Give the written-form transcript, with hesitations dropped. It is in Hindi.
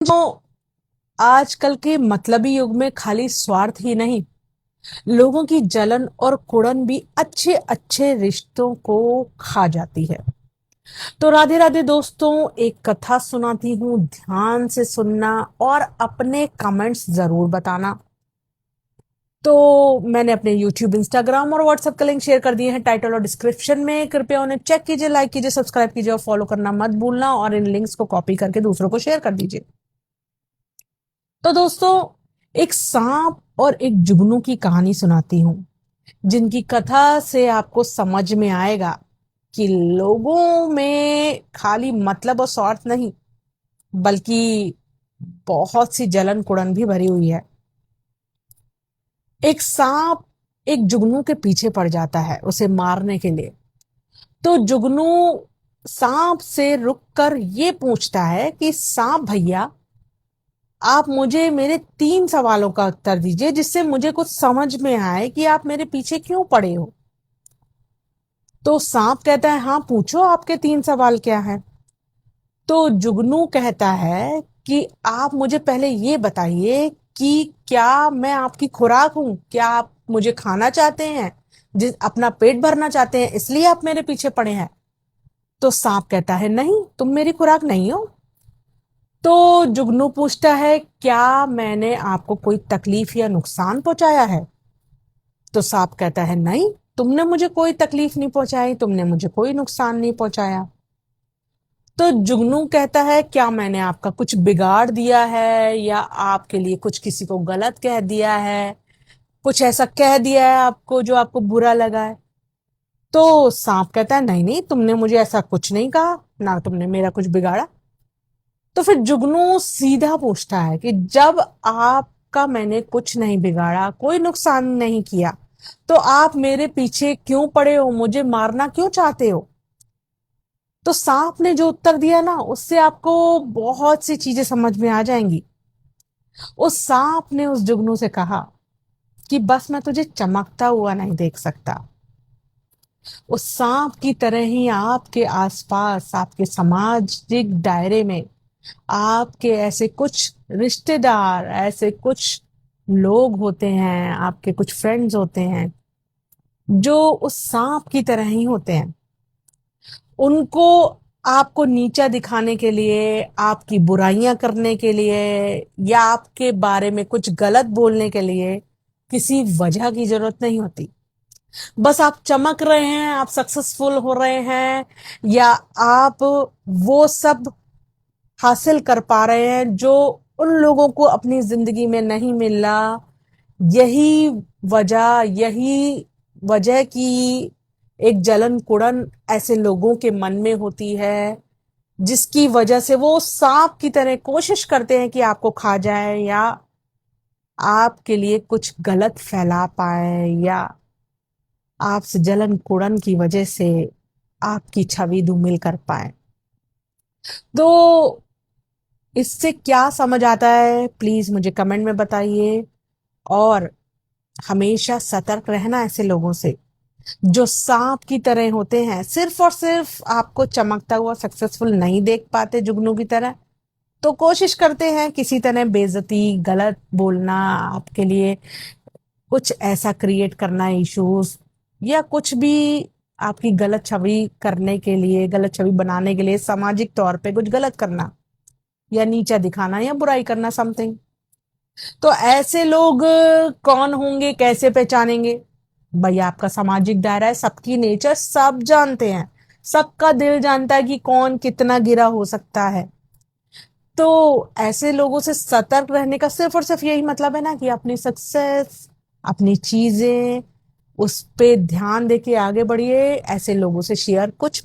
तो आजकल के मतलबी युग में खाली स्वार्थ ही नहीं, लोगों की जलन और कुड़न भी अच्छे अच्छे रिश्तों को खा जाती है। तो राधे राधे दोस्तों, एक कथा सुनाती हूँ, ध्यान से सुनना और अपने कमेंट्स जरूर बताना। तो मैंने अपने YouTube, Instagram और WhatsApp का लिंक शेयर कर दिए हैं टाइटल और डिस्क्रिप्शन में। कृपया उन्हें चेक कीजिए, लाइक कीजिए, सब्सक्राइब कीजिए और फॉलो करना मत भूलना, और इन लिंक्स को कॉपी करके दूसरों को शेयर कर दीजिए। तो दोस्तों, एक सांप और एक जुगनू की कहानी सुनाती हूँ, जिनकी कथा से आपको समझ में आएगा कि लोगों में खाली मतलब और स्वार्थ नहीं, बल्कि बहुत सी जलन कुड़न भी भरी हुई है। एक सांप एक जुगनू के पीछे पड़ जाता है उसे मारने के लिए। तो जुगनू सांप से रुककर ये पूछता है कि सांप भैया, आप मुझे मेरे 3 सवालों का उत्तर दीजिए, जिससे मुझे कुछ समझ में आए कि आप मेरे पीछे क्यों पड़े हो। तो सांप कहता है, हाँ पूछो, आपके 3 सवाल क्या है। तो जुगनू कहता है कि आप मुझे पहले ये बताइए कि क्या मैं आपकी खुराक हूं, क्या आप मुझे खाना चाहते हैं, जिस अपना पेट भरना चाहते हैं, इसलिए आप मेरे पीछे पड़े हैं। तो सांप कहता है, नहीं, तुम मेरी खुराक नहीं हो। तो जुगनू पूछता है, क्या मैंने आपको कोई तकलीफ या नुकसान पहुंचाया है। तो सांप कहता है, नहीं, तुमने मुझे कोई तकलीफ नहीं पहुंचाई, तुमने मुझे कोई नुकसान नहीं पहुंचाया। तो जुगनू कहता है, क्या मैंने आपका कुछ बिगाड़ दिया है, या आपके लिए कुछ किसी को गलत कह दिया है, कुछ ऐसा कह दिया है आपको जो आपको बुरा लगा है। तो सांप कहता है, नहीं नहीं, तुमने मुझे ऐसा कुछ नहीं कहा, ना तुमने मेरा कुछ बिगाड़ा। तो फिर जुगनू सीधा पूछता है कि जब आपका मैंने कुछ नहीं बिगाड़ा, कोई नुकसान नहीं किया, तो आप मेरे पीछे क्यों पड़े हो, मुझे मारना क्यों चाहते हो। तो सांप ने जो उत्तर दिया ना, उससे आपको बहुत सी चीजें समझ में आ जाएंगी। उस सांप ने उस जुगनू से कहा कि बस मैं तुझे चमकता हुआ नहीं देख सकता। उस सांप की तरह ही आपके आसपास, आपके सामाजिक दायरे में, आपके ऐसे कुछ रिश्तेदार, ऐसे कुछ लोग होते हैं, आपके कुछ फ्रेंड्स होते हैं, जो उस सांप की तरह ही होते हैं। उनको आपको नीचा दिखाने के लिए, आपकी बुराइयां करने के लिए, या आपके बारे में कुछ गलत बोलने के लिए किसी वजह की जरूरत नहीं होती। बस आप चमक रहे हैं, आप सक्सेसफुल हो रहे हैं, या आप वो सब हासिल कर पा रहे हैं जो उन लोगों को अपनी जिंदगी में नहीं मिल रहा। यही यही वजह की एक जलन कुड़न ऐसे लोगों के मन में होती है, जिसकी वजह से वो सांप की तरह कोशिश करते हैं कि आपको खा जाए, या आपके लिए कुछ गलत फैला पाए, या आपसे जलन कुड़न की वजह से आपकी छवि धूमिल कर पाए। तो इससे क्या समझ आता है, प्लीज मुझे कमेंट में बताइए। और हमेशा सतर्क रहना ऐसे लोगों से जो सांप की तरह होते हैं, सिर्फ और सिर्फ आपको चमकता हुआ सक्सेसफुल नहीं देख पाते जुगनू की तरह, तो कोशिश करते हैं किसी तरह बेइज्जती, गलत बोलना, आपके लिए कुछ ऐसा क्रिएट करना, इश्यूज या कुछ भी आपकी गलत छवि करने के लिए, गलत छवि बनाने के लिए, सामाजिक तौर पे कुछ गलत करना या नीचा दिखाना या बुराई करना, समथिंग। तो ऐसे लोग कौन होंगे, कैसे पहचानेंगे। भाई, आपका सामाजिक दायरा है, सबकी नेचर सब जानते हैं, सबका दिल जानता है कि कौन कितना गिरा हो सकता है। तो ऐसे लोगों से सतर्क रहने का सिर्फ और सिर्फ यही मतलब है ना, कि अपनी सक्सेस, अपनी चीजें, उस पे ध्यान देके आगे बढ़िए। ऐसे लोगों से शेयर कुछ